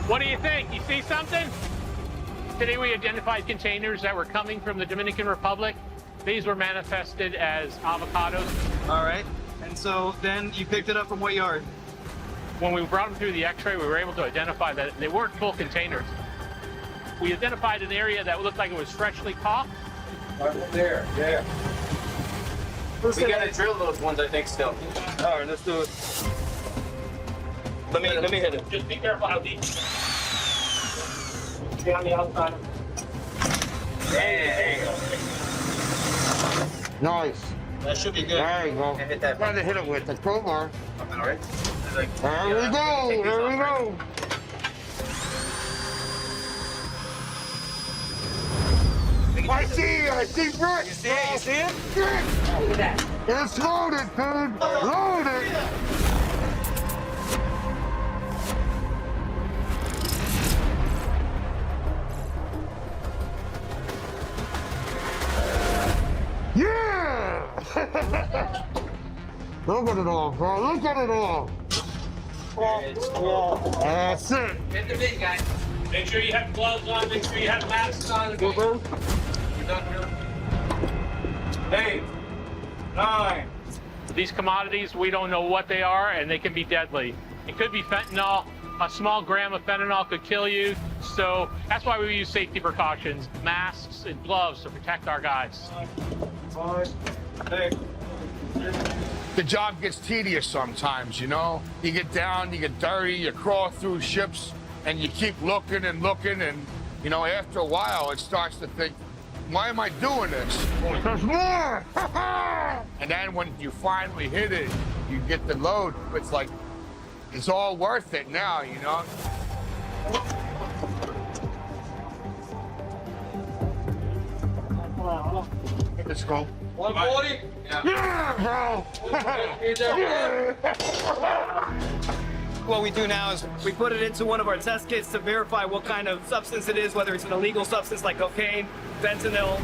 What do you think? You see something? Today we identified containers that were coming from the Dominican Republic. These were manifested as avocados. All right. And so then you picked it up from what yard? When we brought them through the x-ray, we were able to identify that they weren't full containers. We identified an area that looked like it was freshly caught. Right there, yeah. We gotta drill those ones, I think, still. All right, let's do it. Let me hit it. Just be careful how deep. Stay on the outside. There you go. Nice. That should be good. There you go. Hit that. Trying to hit it with the crowbar. All right. There we go. There we go. I see Brett. You see it? You see it? Look at that. It's loaded, dude. Loaded. Yeah! Look at it all, bro. Look at it all. That's it. Hit the big guy. Make sure you have gloves on. Make sure you have masks on. You're done, really? 8, 9. These commodities, we don't know what they are, and they can be deadly. It could be fentanyl. A small gram of fentanyl could kill you. So that's why we use safety precautions, masks and gloves to protect our guys. 5, 6. The job gets tedious sometimes, you know? You get down, you get dirty, you crawl through ships, and you keep looking and looking, and, you know, after a while, it starts to think, why am I doing this? There's more! And then when you finally hit it, you get the load, it's like, it's all worth it now, you know? Let's go. 140? Yeah, What we do now is we put it into one of our test kits to verify what kind of substance it is, whether it's an illegal substance like cocaine, fentanyl.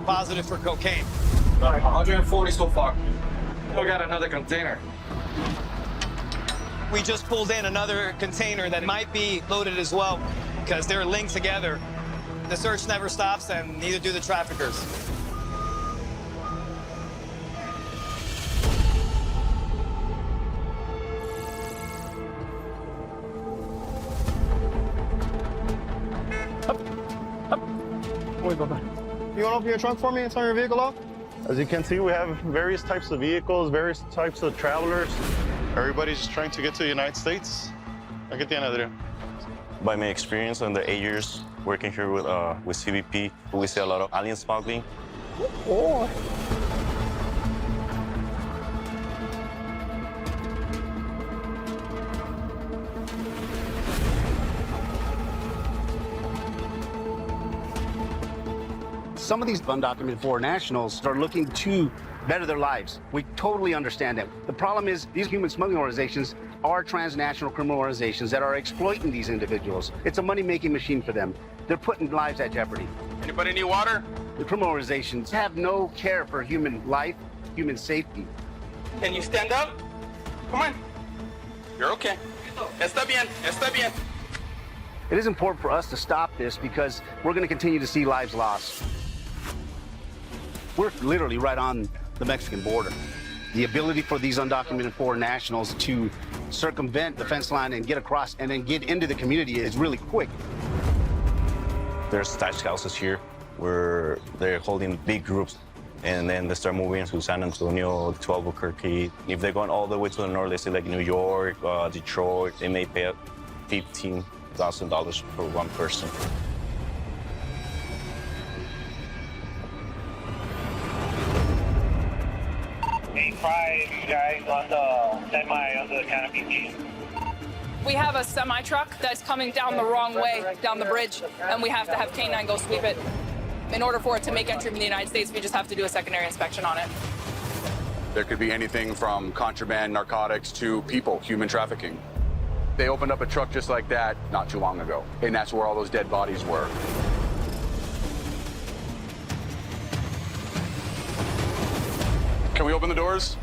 Positive for cocaine. All right, 140 so far. We got another container. We just pulled in another container that might be loaded as well because they're linked together. The search never stops, and neither do the traffickers. You want to open your trunk for me and turn your vehicle off? As you can see, we have various types of vehicles, various types of travelers. Everybody's just trying to get to the United States. ¿A qué tiene, Adrián? By my experience in the 8 years working here with CBP, we see a lot of alien smuggling. Oh. Some of these undocumented foreign nationals are looking to better their lives. We totally understand that. The problem is these human smuggling organizations are transnational criminal organizations that are exploiting these individuals. It's a money-making machine for them. They're putting lives at jeopardy. Anybody need water? The criminal organizations have no care for human life, human safety. Can you stand up? Come on. You're okay. Está bien, está bien. It is important for us to stop this because we're going to continue to see lives lost. We're literally right on the Mexican border. The ability for these undocumented foreign nationals to circumvent the fence line and get across and then get into the community is really quick. There's stash houses here where they're holding big groups, and then they start moving to San Antonio, to Albuquerque. If they're going all the way to the north, let's say like New York, Detroit, they may pay $15,000 for one person. You guys on the semi under the canopy. We have a semi truck that's coming down the wrong way down the bridge, and we have to have K9 go sweep it. In order for it to make entry from the United States, we just have to do a secondary inspection on it. There could be anything from contraband, narcotics, to people, human trafficking. They opened up a truck just like that not too long ago, and that's where all those dead bodies were. Can we open the doors?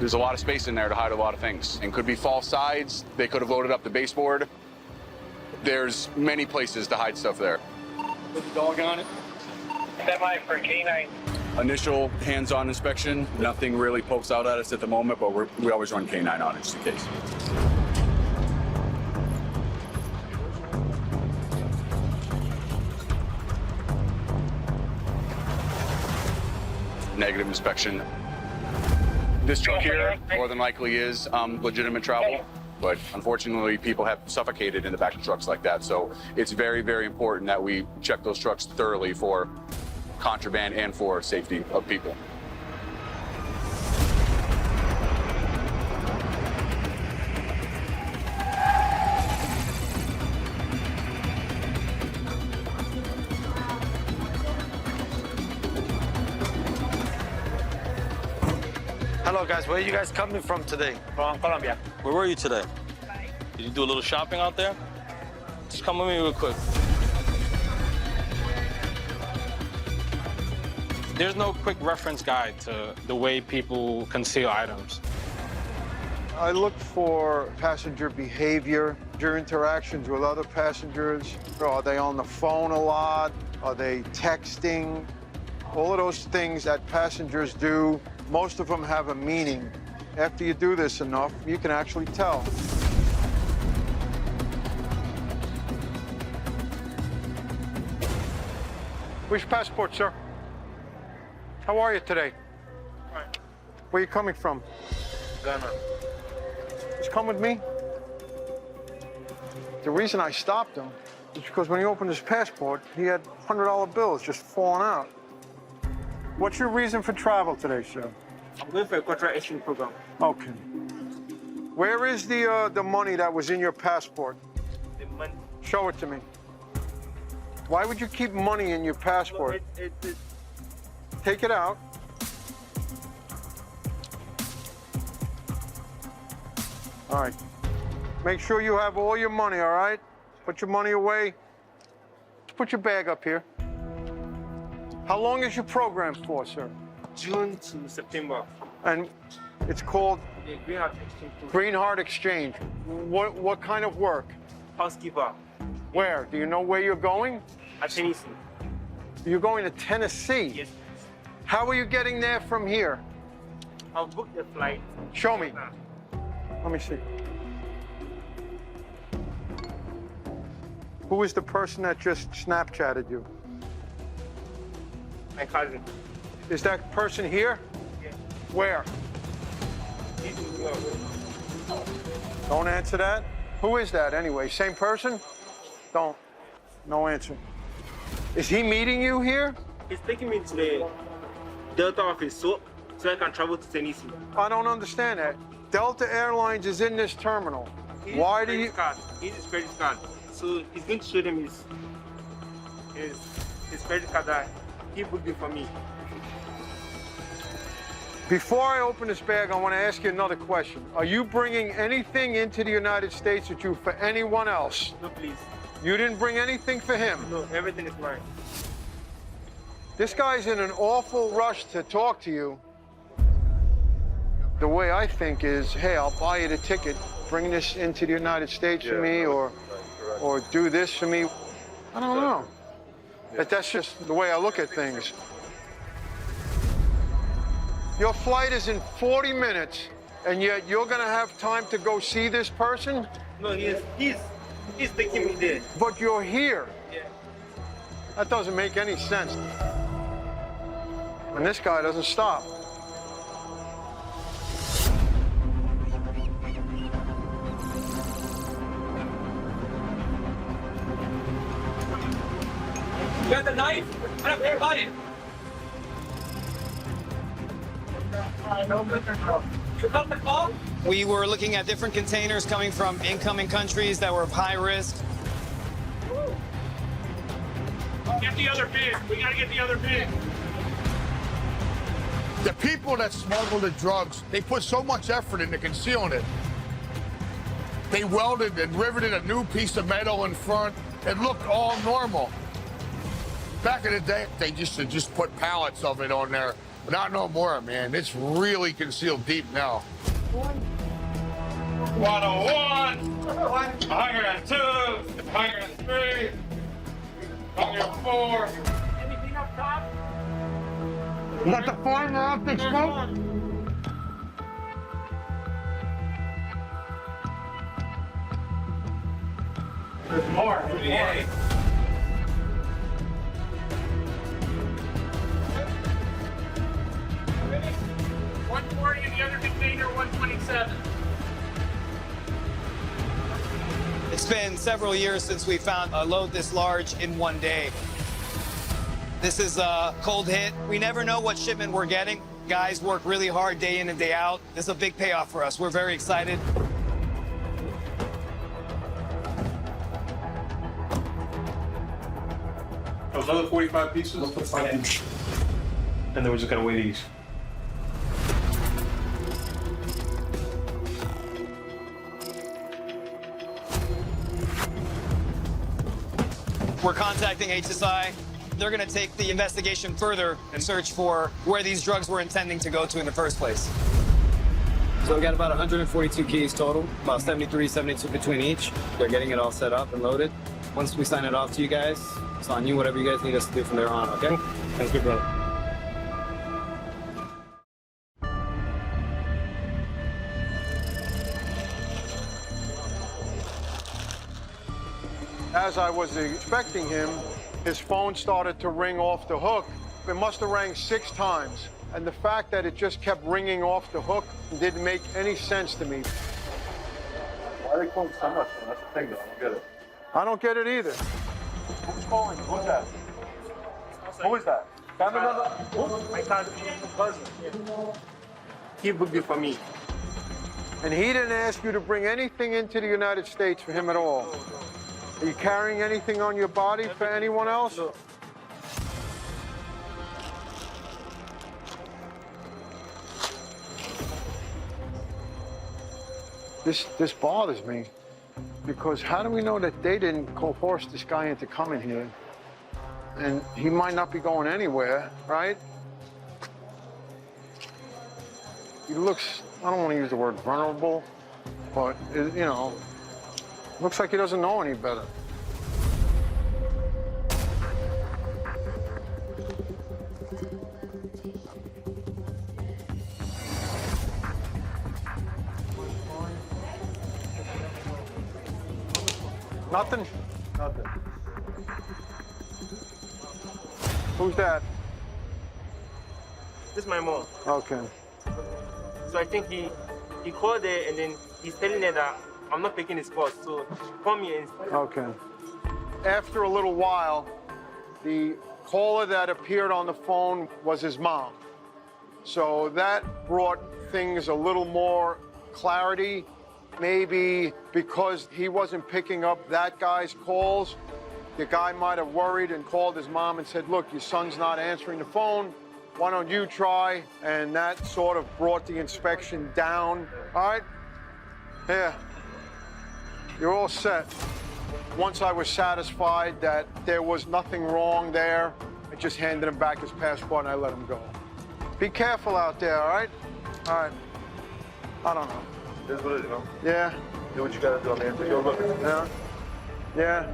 There's a lot of space in there to hide a lot of things. And could be false sides. They could have loaded up the baseboard. There's many places to hide stuff there. With the dog on it. Semi for K9. Initial hands-on inspection, nothing really pokes out at us at the moment, but we always run K9 on it just in case. Negative inspection. This truck here more than likely is legitimate travel, but unfortunately people have suffocated in the back of trucks like that. So it's very, very important that we check those trucks thoroughly for contraband and for safety of people. Hello guys, where are you guys coming from today? From Colombia. Where were you today? Did you do a little shopping out there? Just come with me real quick. There's no quick reference guide to the way people conceal items. I look for passenger behavior, their interactions with other passengers. Are they on the phone a lot? Are they texting? All of those things that passengers do, most of them have a meaning. After you do this enough, you can actually tell. Which passport, sir? How are you today? Right. Where are you coming from? Ghana. Just come with me. The reason I stopped him is because when he opened his passport, he had $100 bills just falling out. What's your reason for travel today, sir? I'm going for a cultural exchange program. Okay. Where is the money that was in your passport? The money. Show it to me. Why would you keep money in your passport? Take it out. All right. Make sure you have all your money, all right? Put your money away. Put your bag up here. How long is your program for, sir? June to September. And it's called The Green Heart Exchange program. Green Heart Exchange. What kind of work? Housekeeper. Where? Do you know where you're going? At Tennessee. You're going to Tennessee? Yes. How are you getting there from here? I'll book the flight. Show me. Let me see. Who is the person that just Snapchatted you? My cousin. Is that person here? Yes. Where? He's in New York. Don't answer that. Who is that anyway? Same person? Don't. No answer. Is he meeting you here? He's taking me to the Delta office so I can travel to Tennessee. I don't understand that. Delta Airlines is in this terminal. Why do you? He's his credit card. So he's going to show them his credit card that he booked it for me. Before I open this bag, I want to ask you another question. Are you bringing anything into the United States with you for anyone else? No, please. You didn't bring anything for him? No, everything is mine. This guy's in an awful rush to talk to you. The way I think is, hey, I'll buy you the ticket, bring this into the United States for me, or do this for me. I don't know. But that's just the way I look at things. Your flight is in 40 minutes, and yet you're gonna have time to go see this person? No, he's taking me there. But you're here. Yeah. That doesn't make any sense. And this guy doesn't stop. You got the knife? I don't care about it. We were looking at different containers coming from incoming countries that were of high risk. Get the other bin. We gotta get the other bin. The people that smuggle the drugs, they put so much effort into concealing it. They welded and riveted a new piece of metal in front. It looked all normal. Back in the day, they used to just put pallets of it on there But not no more, man. It's really concealed deep now. 101, 102, 103, 104. Anything up top? You got the fiber optic smoke? There's more. 28. $140 in the other container, 127. It's been several years since we found a load this large in one day. This is a cold hit. We never know what shipment we're getting. Guys work really hard day in and day out. This is a big payoff for us. We're very excited. Those other 45 pieces? And then we're just gonna weigh these. We're contacting HSI. They're going to take the investigation further and search for where these drugs were intending to go to in the first place. So we got about 142 keys total, about 73, 72 between each. They're getting it all set up and loaded. Once we sign it off to you guys, it's on you, whatever you guys need us to do from there on, okay? Thank you, brother. As I was expecting him, his phone started to ring off the hook. It must have rang 6 times. And the fact that it just kept ringing off the hook didn't make any sense to me. Why are they calling so much? That's the thing, though. I don't get it. I don't get it either. Who's calling? Who's that? Who is that? Family member? Who? My cousin. He would be for me. And he didn't ask you to bring anything into the United States for him at all. Are you carrying anything on your body for anyone else? No. This bothers me, because how do we know that they didn't coerce this guy into coming here? And he might not be going anywhere, right? He looks, I don't want to use the word vulnerable, but, you know, looks like he doesn't know any better. Nothing? Nothing. Who's that? This is my mom. Okay. So I think he called her and then he's telling her that I'm not picking his calls, so she called me and... Okay. After a little while, the caller that appeared on the phone was his mom. So that brought things a little more clarity. Maybe because he wasn't picking up that guy's calls, the guy might have worried and called his mom and said, look, your son's not answering the phone. Why don't you try? And that sort of brought the inspection down. All right? Here. You're all set. Once I was satisfied that there was nothing wrong there, I just handed him back his passport and I let him go. Be careful out there, all right? All right. I don't know. Here's what it is, you know? Yeah. Do what you gotta do, man. Take your look. Yeah. Yeah.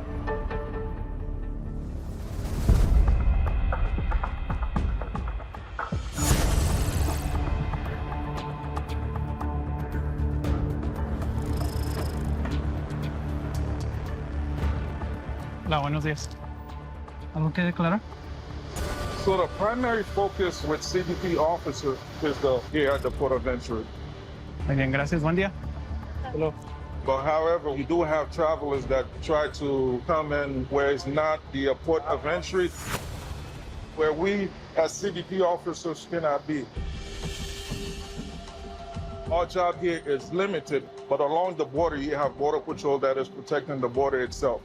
Hola, buenos días. ¿Algo que declarar? So the primary focus with CBP officers is here at the port of entry. Muy bien, gracias. Buen día. Hello. But however, we do have travelers that try to come in where it's not the port of entry, where we as CBP officers cannot be. Our job here is limited, but along the border, you have Border Patrol that is protecting the border itself.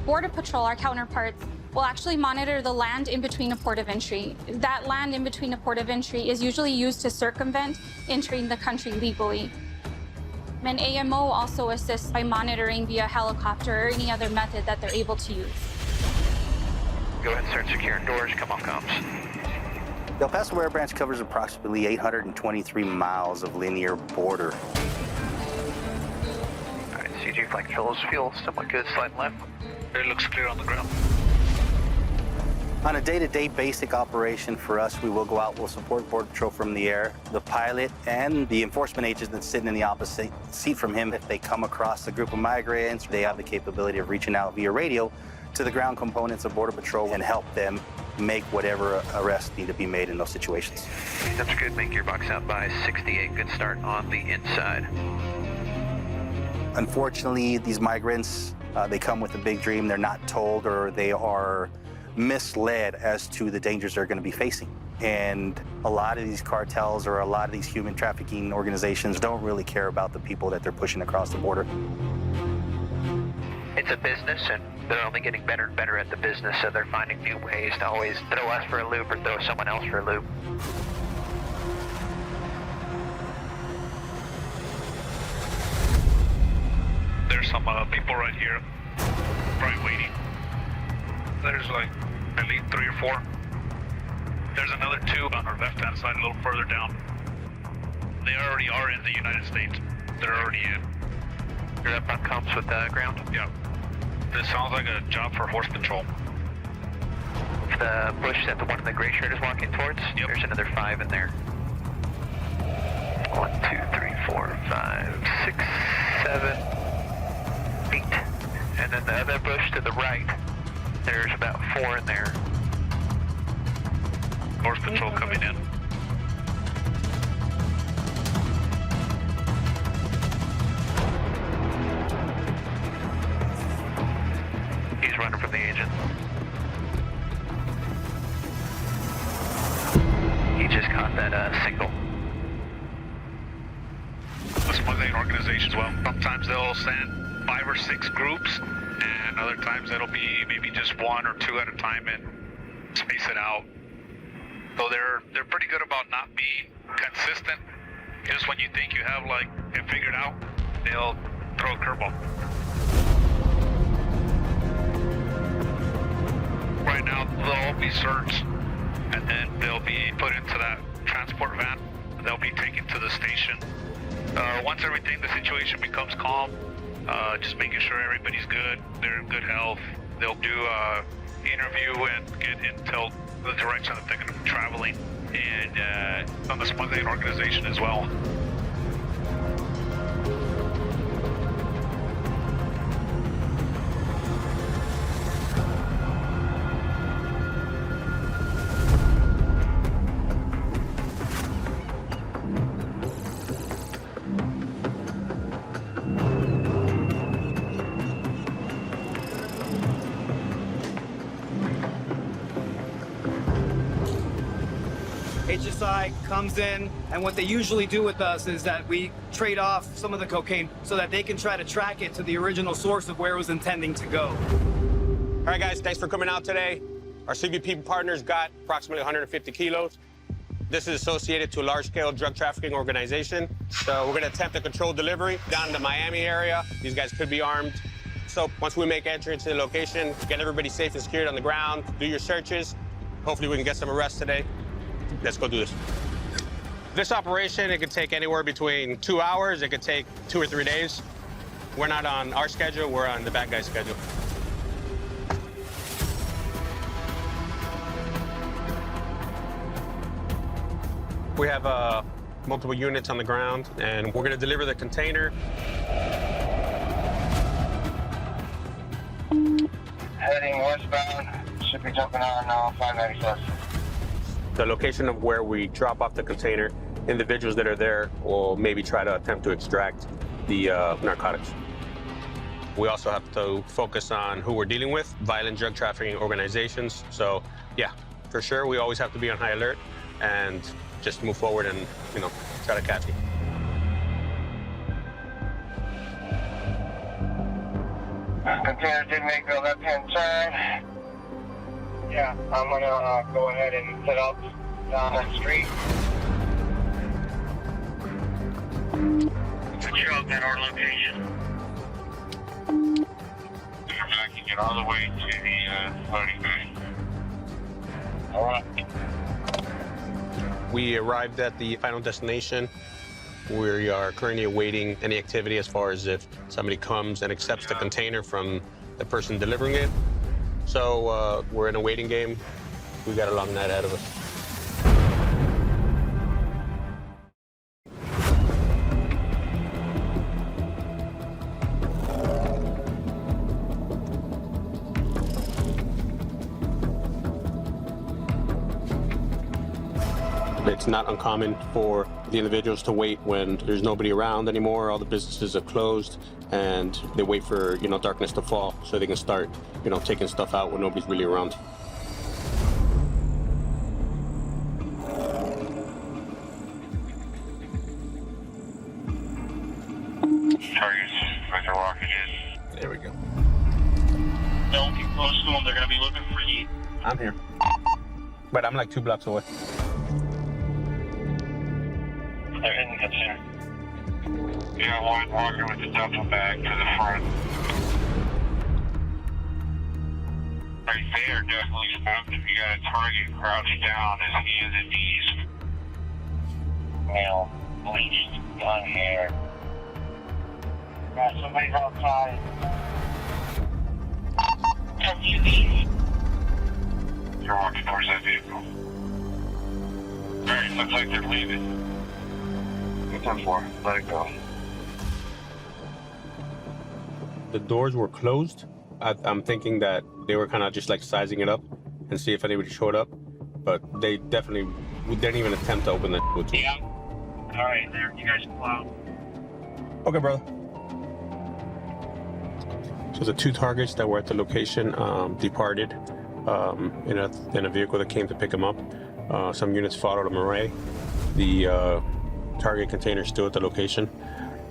Border Patrol, our counterparts, will actually monitor the land in between a port of entry. That land in between a port of entry is usually used to circumvent entering the country legally. And AMO also assists by monitoring via helicopter or any other method that they're able to use. Go ahead and start securing doors. Come on, comms. El Paso Air Branch covers approximately 823 miles of linear border. All right, CG flank controls feel somewhat good. Slide left. It looks clear on the ground. On a day-to-day basic operation for us, we will go out, we'll support Border Patrol from the air. The pilot and the enforcement agent that's sitting in the opposite seat from him, if they come across a group of migrants, they have the capability of reaching out via radio to the ground components of Border Patrol and help them make whatever arrests need to be made in those situations. That's good. Make your box out by 68. Good start on the inside. Unfortunately, these migrants, they come with a big dream. They're not told, or they are misled as to the dangers they're going to be facing. And a lot of these cartels or a lot of these human trafficking organizations don't really care about the people that they're pushing across the border. It's a business, and they're only getting better and better at the business, so they're finding new ways to always throw us for a loop or throw someone else for a loop. There's some people right here, probably waiting. There's like at least 3 or 4. There's another 2 on our left-hand side, a little further down. They already are in the United States. They're already in. Your left comes with the ground? Yeah. This sounds like a job for horse patrol. The bush that the one in the gray shirt is walking towards? Yep. There's another 5 in there. 1, 2, 3, 4, 5, 6, 7, 8. And then the other bush to the right, there's about 4 in there. Horse patrol coming in. He's running from the agent. He just caught that single. The smuggling organizations, well, sometimes they'll send 5 or 6 groups, and other times it'll be maybe just 1 or 2 at a time and space it out. So they're pretty good about not being consistent. Just when you think you have like it figured out, they'll throw a curveball. Right now they'll all be searched, and then they'll be put into that transport van. They'll be taken to the station. Once the situation becomes calm, just making sure everybody's good, they're in good health. They'll do an interview and get intel the direction that they're going to be traveling, and on the smuggling organization as well. HSI comes in, and what they usually do with us is that we trade off some of the cocaine so that they can try to track it to the original source of where it was intending to go. All right, guys, thanks for coming out today. Our CBP partners got approximately 150 kilos. This is associated to a large-scale drug trafficking organization. So we're going to attempt a controlled delivery down in the Miami area. These guys could be armed. So once we make entry into the location, get everybody safe and secured on the ground, do your searches. Hopefully we can get some arrests today. Let's go do this. This operation, it could take anywhere between 2 hours. It could take 2 or 3 days. We're not on our schedule. We're on the bad guy's schedule. We have multiple units on the ground, and we're going to deliver the container. Heading westbound. Should be jumping on now, 596. The location of where we drop off the container, individuals that are there will maybe try to attempt to extract the narcotics. We also have to focus on who we're dealing with, violent drug trafficking organizations. So yeah, for sure, we always have to be on high alert and just move forward and, try to catch it. Container did make a left-hand turn. Yeah, I'm gonna go ahead and set up down that street. It's a truck at our location. If I can get all the way to the loading bay. All right. We arrived at the final destination. We are currently awaiting any activity as far as if somebody comes and accepts the container from the person delivering it. So we're in a waiting game. We got a long night ahead of us. It's not uncommon for the individuals to wait when there's nobody around anymore, all the businesses are closed, and they wait for, darkness to fall so they can start, taking stuff out when nobody's really around. Targets with their walkages. There we go. Don't get close to them. They're going to be looking for you. I'm here. But I'm like 2 blocks away. They're in the container. You have one walking with the duffel bag to the front. Right there, definitely spooked. If you got a target crouched down, his hands and knees. Male, bleached, gun hair. Got somebody outside. You're walking towards that vehicle. Alright, looks like they're leaving. 10-4, let it go. The doors were closed. I'm thinking that they were kind of just like sizing it up and see if anybody showed up, but they definitely didn't even attempt to open the door. Yeah. Alright, there, you guys pull out. Okay, brother. So the 2 targets that were at the location departed in a vehicle that came to pick them up. Some units followed them away. The target container still at the location,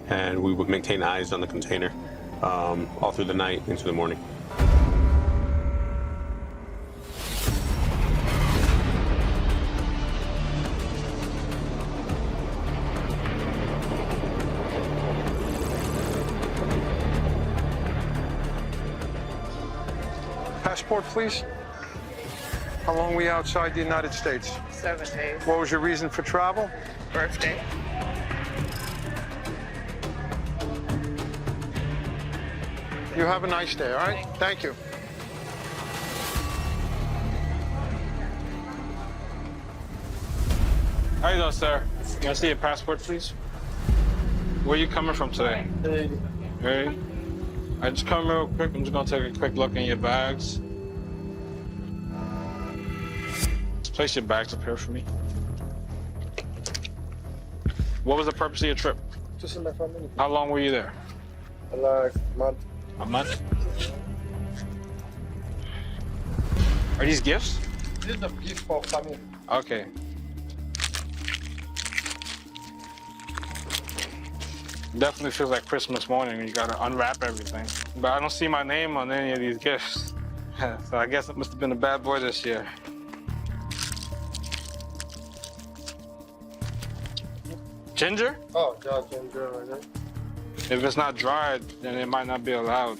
and we would maintain eyes on the container all through the night into the morning. Passport, please. How long were you outside the United States? 7 days. What was your reason for travel? Birthday. You have a nice day, all right? Thank you. How you doing, sir? Can I see your passport, please? Where you coming from today? Hey. I just come real quick. I'm just gonna take a quick look in your bags. Just place your bags up here for me. What was the purpose of your trip? Just in my family. How long were you there? Like a month. A month? Are these gifts? This is a gift for family. Okay. Definitely feels like Christmas morning when you gotta unwrap everything. But I don't see my name on any of these gifts. So I guess it must have been a bad boy this year. Ginger? Oh, yeah, ginger right there. If it's not dried, then it might not be allowed.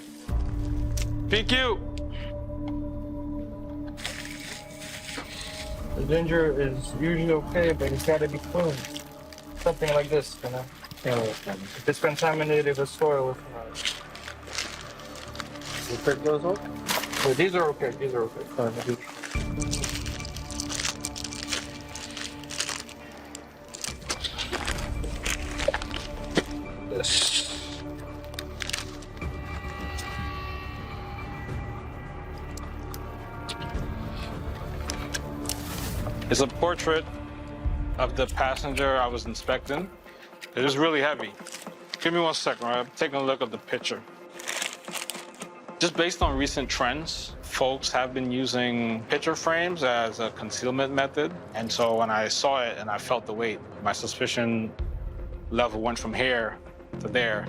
PQ! The ginger is usually okay, but it's gotta be clean. Something like this, you know? If it's contaminated with soil, you pick those up? Oh, these are okay, these are okay. It's a portrait of the passenger I was inspecting. It is really heavy. Give me 1 second, right? I'm taking a look at the picture. Just based on recent trends, folks have been using picture frames as a concealment method. And so when I saw it and I felt the weight, my suspicion level went from here to there.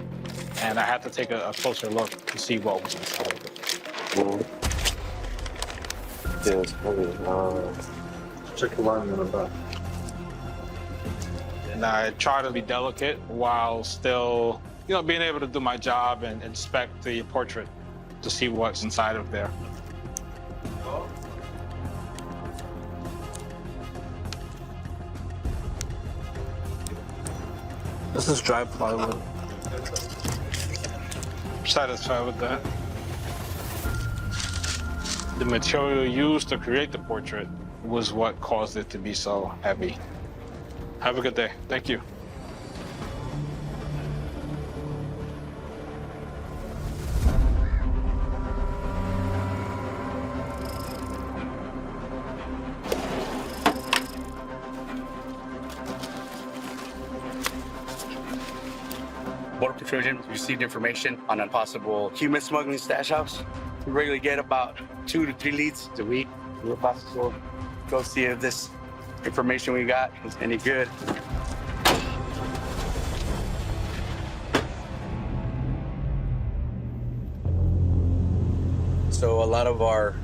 And I had to take a closer look to see what was inside of it. Yeah, it's heavy. Check the line in the back. And I try to be delicate while still, being able to do my job and inspect the portrait to see what's inside of there. This is dry plywood. Satisfied with that. The material used to create the portrait was what caused it to be so heavy. Have a good day. Thank you. Border Patrol agents received information on a possible human smuggling stash house. We regularly get about 2 to 3 leads a week. We're about to go see if this information we got is any good. So a lot of our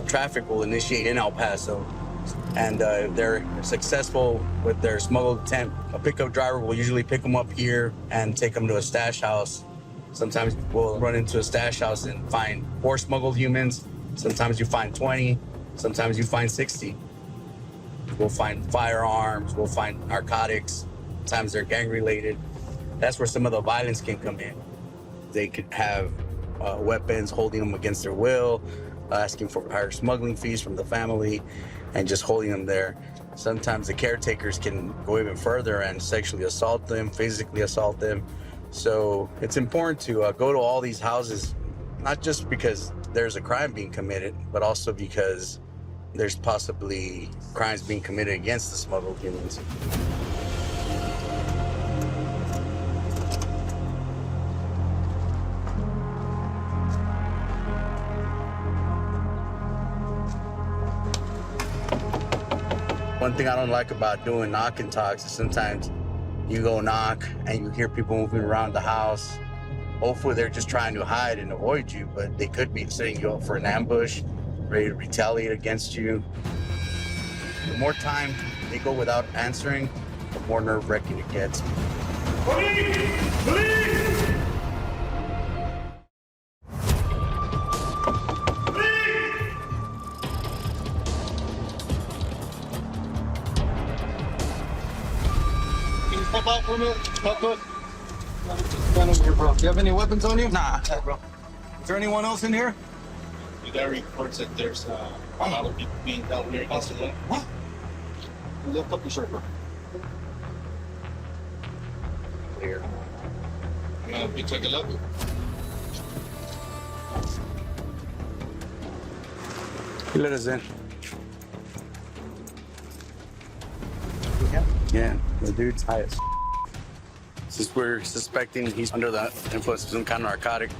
traffic will initiate in El Paso, and if they're successful with their smuggled attempt, a pickup driver will usually pick them up here and take them to a stash house. Sometimes we'll run into a stash house and find 4 smuggled humans. Sometimes you find 20. Sometimes you find 60. We'll find firearms. We'll find narcotics. Sometimes they're gang related. That's where some of the violence can come in. They could have weapons, holding them against their will, asking for higher smuggling fees from the family, and just holding them there. Sometimes the caretakers can go even further and sexually assault them, physically assault them. So it's important to go to all these houses, not just because there's a crime being committed, but also because there's possibly crimes being committed against the smuggled humans. One thing I don't like about doing knock and talks is sometimes you go knock and you hear people moving around the house. Hopefully they're just trying to hide and avoid you, but they could be setting you up for an ambush, ready to retaliate against you. The more time they go without answering, the more nerve-wracking it gets. Police! Police! Step out for a minute. Step good. Stand over here, bro. Do you have any weapons on you? Nah, bro. Is there anyone else in here? We got reports that there's a lot of people being dealt here against the What? Lift up your shirt, bro. Here. We took a look. He let us in. Yeah, the dude's high as Since we're suspecting he's under the influence of some kind of narcotic,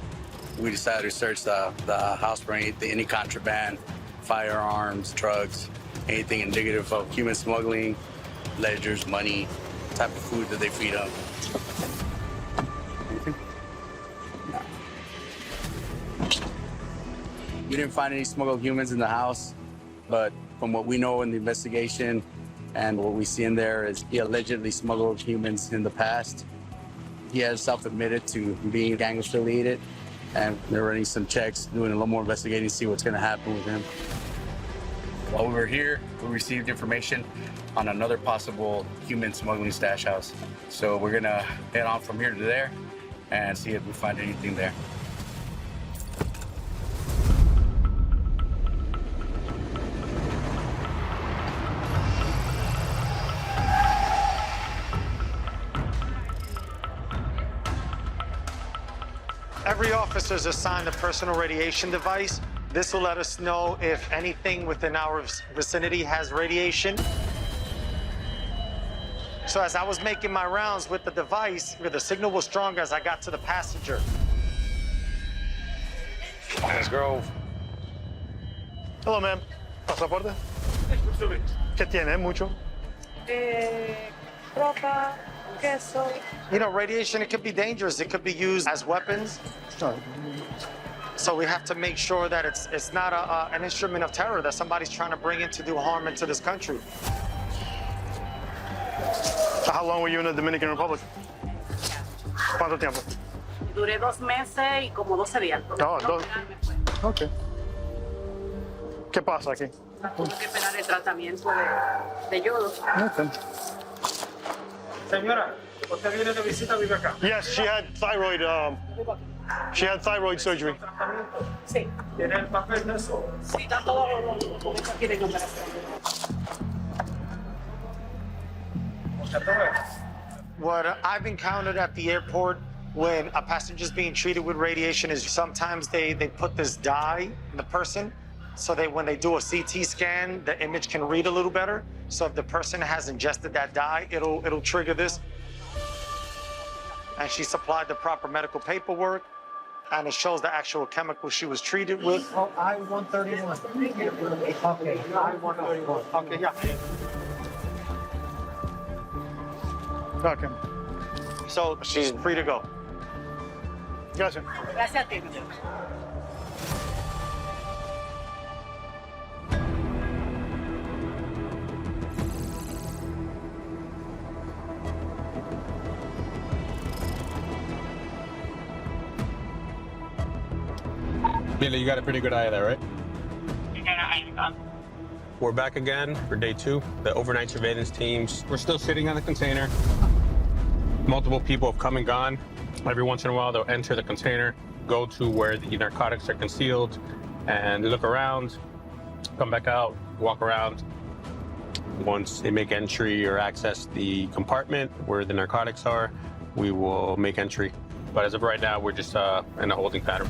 we decided to search the house for any contraband, firearms, drugs, anything indicative of human smuggling, ledgers, money, type of food that they feed on. Anything? No. We didn't find any smuggled humans in the house, but from what we know in the investigation and what we see in there is he allegedly smuggled humans in the past. He has self-admitted to being gang affiliated, and they're running some checks, doing a little more investigating to see what's gonna happen with him. While we were here, we received information on another possible human smuggling stash house. So we're gonna head on from here to there and see if we find anything there. Every officer is assigned a personal radiation device. This will let us know if anything within our vicinity has radiation. So as I was making my rounds with the device, the signal was strong as I got to the passenger. Let's go. Hello, ma'am. ¿Pasaporte? ¿Qué tiene? ¿Mucho? Ropa, queso. You know, radiation, it could be dangerous. It could be used as weapons. So we have to make sure that it's not an instrument of terror that somebody's trying to bring in to do harm into this country. How long were you in the Dominican Republic? ¿Cuánto tiempo? Duré 2 meses y como 12 días. No, dos. Ok. ¿Qué pasa aquí? Tuve que esperar el tratamiento de yodo. Okay. Señora, ¿usted viene de visita, vive acá? Yes, she had thyroid. She had thyroid surgery. Sí. ¿Tiene el papel de eso? Sí, están todos los documentos aquí de operación. What I've encountered at the airport when a passenger's being treated with radiation is sometimes they put this dye in the person so when they do a CT scan, the image can read a little better. So if the person has ingested that dye, it'll trigger this. And she supplied the proper medical paperwork, and it shows the actual chemical she was treated with. Oh, I-131. Okay, I-131. Okay, yeah. Okay. So she's free to go. Gotcha. Gracias a ti. Billy, you got a pretty good eye there, right? We're back again for day 2. The overnight surveillance teams. We're still sitting on the container. Multiple people have come and gone. Every once in a while, they'll enter the container, go to where the narcotics are concealed, and look around, come back out, walk around. Once they make entry or access the compartment where the narcotics are, we will make entry. But as of right now, we're just in a holding pattern.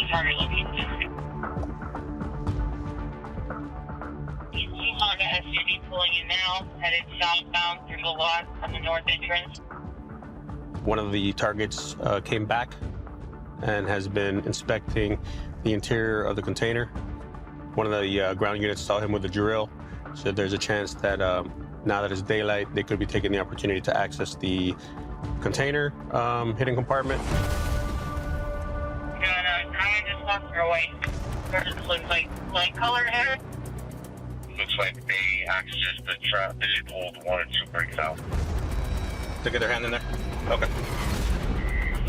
Target location. You see Honda SUV pulling in now, headed southbound through the lot on the north entrance. One of the targets came back and has been inspecting the interior of the container. One of the ground units saw him with a drill, so there's a chance that now that it's daylight, they could be taking the opportunity to access the container hidden compartment. Your way. Looks like light colored hair. Looks like they accessed the trap. They did hold 1 or 2 breaks out. To get their hand in there? Okay.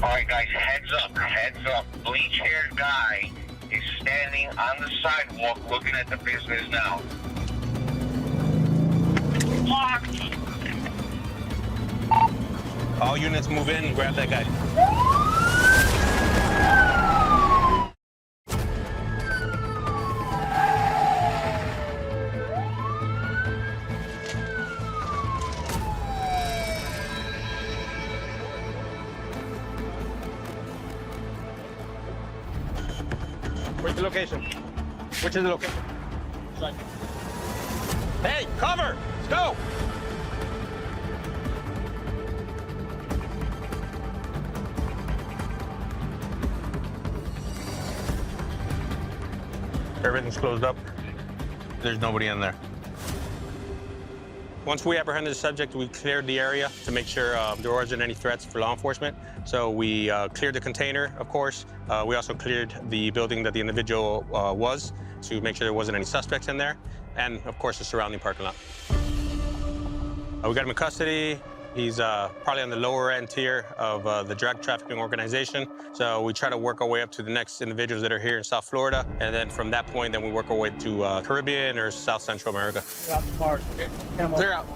All right, guys, heads up, heads up. Bleach-haired guy is standing on the sidewalk looking at the business now. Locked. All units move in and grab that guy. Where's the location? Which is the location? Hey, cover! Let's go! Everything's closed up. There's nobody in there. Once we apprehended the subject, we cleared the area to make sure there wasn't any threats for law enforcement. So we cleared the container, of course. We also cleared the building that the individual was to make sure there wasn't any suspects in there. And, of course, the surrounding parking lot. We got him in custody. He's probably on the lower end tier of the drug trafficking organization. So we try to work our way up to the next individuals that are here in South Florida. And then from that point, then we work our way to Caribbean or South Central America. Clear out.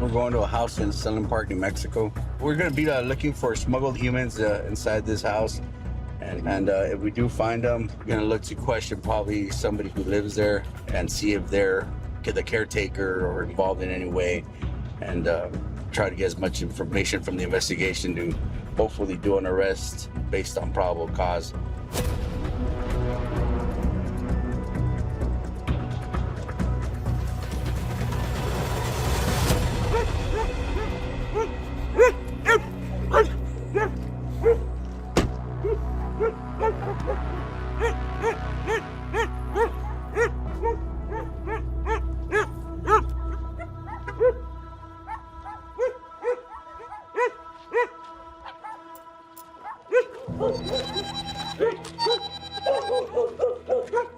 We're going to a house in Sunland Park, New Mexico. We're going to be looking for smuggled humans inside this house. And if we do find them, we're going to look to question probably somebody who lives there and see if they're the caretaker or involved in any way. And try to get as much information from the investigation to hopefully do an arrest based on probable cause.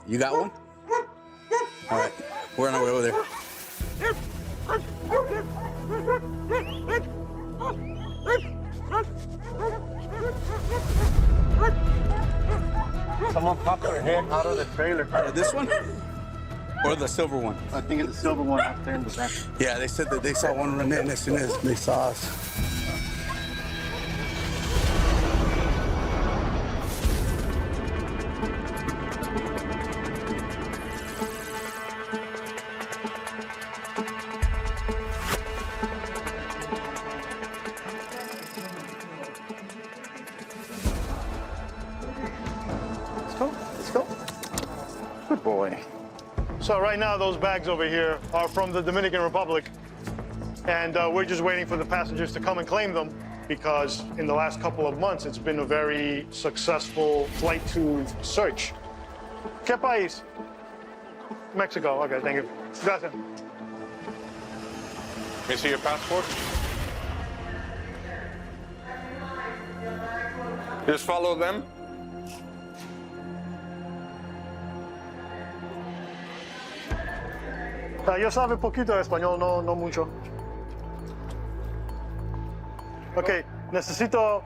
You got one? All right, we're on our way over there. Someone popped their head out of the trailer. This one? Or the silver one? I think it's the silver one up there in the back. Yeah, they said that they saw one run in as soon as they saw us. Let's go. Good boy. So right now, those bags over here are from the Dominican Republic, and we're just waiting for the passengers to come and claim them, because in the last couple of months, it's been a very successful flight to search. ¿Qué país? Mexico. Okay, thank you. Gracias. Let me see your passport. Just follow them. Yo sabe poquito de español, no mucho. Ok, necesito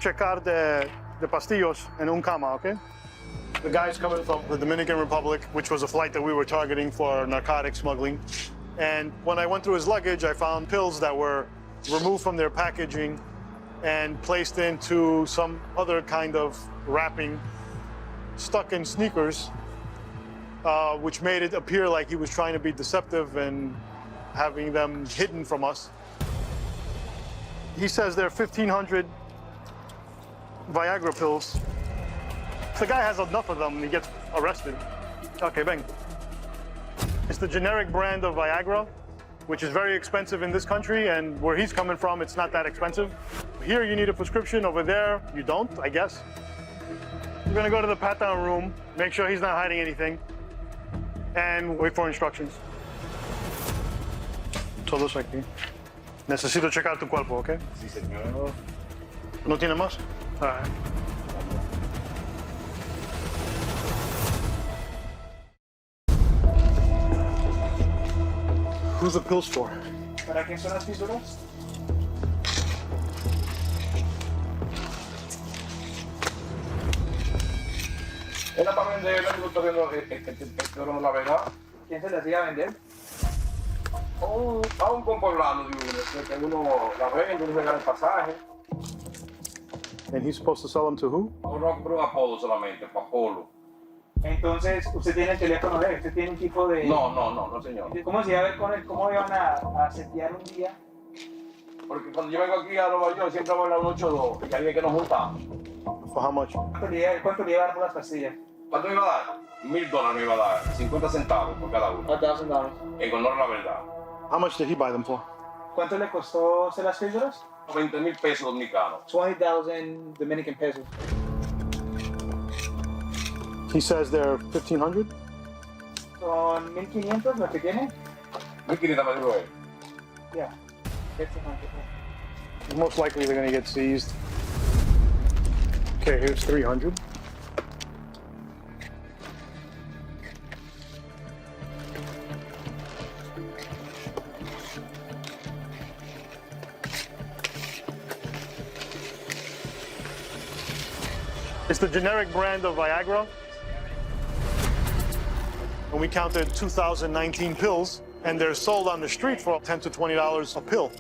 checar de pastillos en un cama, okay? The guy's coming from the Dominican Republic, which was a flight that we were targeting for narcotic smuggling. And when I went through his luggage, I found pills that were removed from their packaging and placed into some other kind of wrapping, stuck in sneakers, which made it appear like he was trying to be deceptive and having them hidden from us. He says there are 1,500 Viagra pills. If the guy has enough of them, he gets arrested. Okay, bang. It's the generic brand of Viagra, which is very expensive in this country, and where he's coming from, it's not that expensive. Here, you need a prescription. Over there, you don't, I guess. We're gonna go to the pat-down room, make sure he's not hiding anything, and wait for instructions. Todos aquí. Necesito checar tu cuerpo, ¿ok? Sí, señor. ¿No tiene más? All right. Who's the pills for? ¿Para quién son las píldoras? Era para vender, no está viendo no la verdad. ¿Quién se las iba a vender? A un compoblano de uno, que uno la vende, uno regala el pasaje. And he's supposed to sell them to who? Uno compró un apodo solamente, para Polo. Entonces, ¿usted tiene el teléfono de él? ¿Usted tiene un tipo de...? No, señor. ¿Cómo se iba a ver con él? ¿Cómo iban a setear un día? Porque cuando yo vengo aquí a Nueva York siempre voy a la 182 y hay que nos juntamos. For how much? ¿Cuánto le iba a dar por las pastillas? ¿Cuánto me iba a dar? $1,000 me iba a dar, 50 centavos por cada uno. $1,000. En honor a la verdad. How much did he buy them for? ¿Cuánto le costó hacer las píldoras? 20,000 pesos dominicanos. 20,000 Dominican pesos. He says they're 1,500? ¿Son 1,500 lo que tiene? 1,500 me dijo él. Yeah, 1,500. Most likely they're gonna get seized. Okay, here's 300. It's the generic brand of Viagra. And we counted 2,019 pills, and they're sold on the street for $10 to $20 a pill.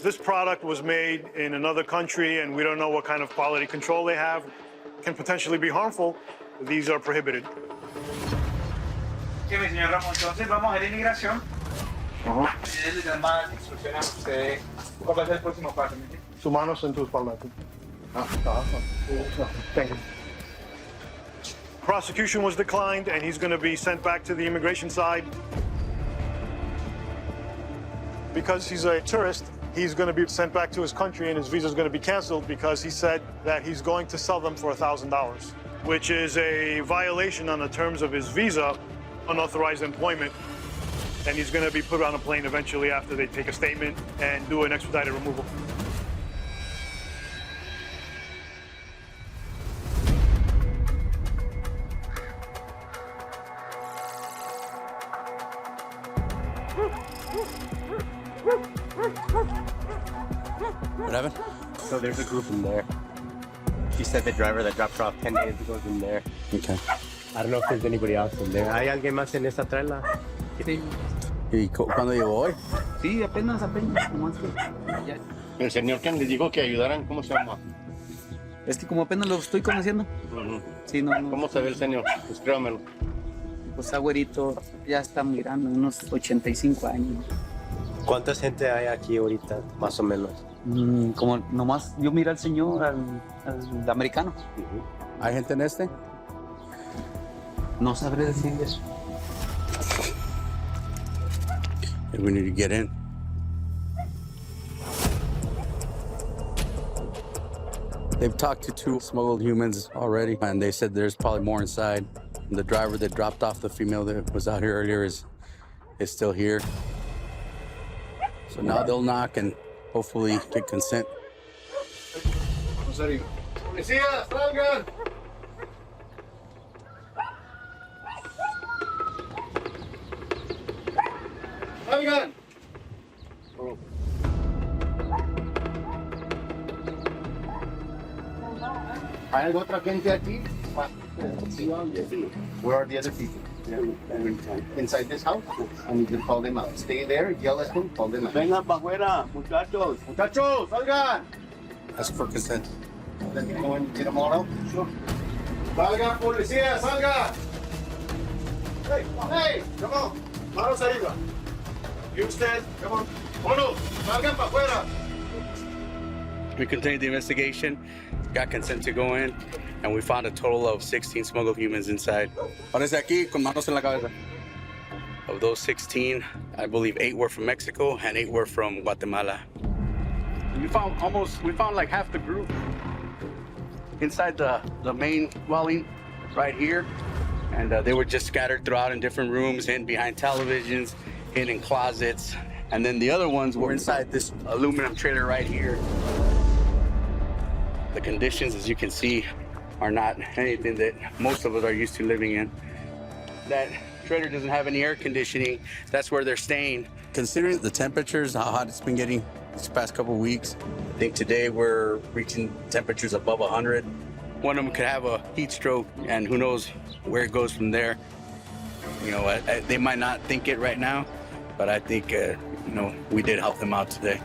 This product was made in another country, and we don't know what kind of quality control they have. It can potentially be harmful. These are prohibited. Sí, mi señor Ramón, entonces vamos a ir a inmigración. Ustedes les dan más instrucciones a ustedes. ¿Cuál va a ser el próximo paso? Sus manos en tu espalda. Thank you. Prosecution was declined, and he's going to be sent back to the immigration side. Because he's a tourist, he's going to be sent back to his country, and his visa is going to be canceled because he said that he's going to sell them for $1,000, which is a violation on the terms of his visa, unauthorized employment. And he's going to be put on a plane eventually after they take a statement and do an expedited removal. happened? So there's a group in there. She said the driver that dropped her off 10 days ago is in there. Okay. I don't know if there's anybody else in there. ¿Hay alguien más en esa traila? Sí. ¿Y cuándo llegó hoy? Sí, apenas. Nomás que ya. El señor que les dijo que ayudaran, ¿cómo se llama? Es que como apenas lo estoy conociendo. Sí, no. ¿Cómo se ve el señor? Escríbamelo. Pues agüerito, ya está mirando, unos 85 años. ¿Cuánta gente hay aquí ahorita, más o menos? Como nomás yo miro al señor, al americano. ¿Hay gente en este? No sabré decir eso. We need to get in. They've talked to 2 smuggled humans already, and they said there's probably more inside. The driver that dropped off the female that was out here earlier is still here. So now they'll knock and hopefully get consent. ¡Policías, salgan! ¡Salgan! ¿Hay otra gente aquí? Where are the other people? Inside this house? I need to call them out. Stay there, yell at them, call them out. Vengan para afuera, muchachos. Muchachos, salgan! Ask for consent. Let me go and get them all out? Sure. Salgan, policía, salgan! Hey, hey, come on. Manos arriba. You stand, come on. Vámonos, salgan para afuera. We continued the investigation, got consent to go in, and we found a total of 16 smuggled humans inside. Parece aquí con manos en la cabeza. Of those 16, I believe 8 were from Mexico and 8 were from Guatemala. We found like half the group inside the main dwelling right here. And they were just scattered throughout in different rooms, hidden behind televisions, hidden in closets. And then the other ones were inside this aluminum trailer right here. The conditions, as you can see, are not anything that most of us are used to living in. That trailer doesn't have any air conditioning. That's where they're staying. Considering the temperatures, how hot it's been getting these past couple of weeks, I think today we're reaching temperatures above 100. One of them could have a heat stroke, and who knows where it goes from there. You know, they might not think it right now, but I think, we did help them out today.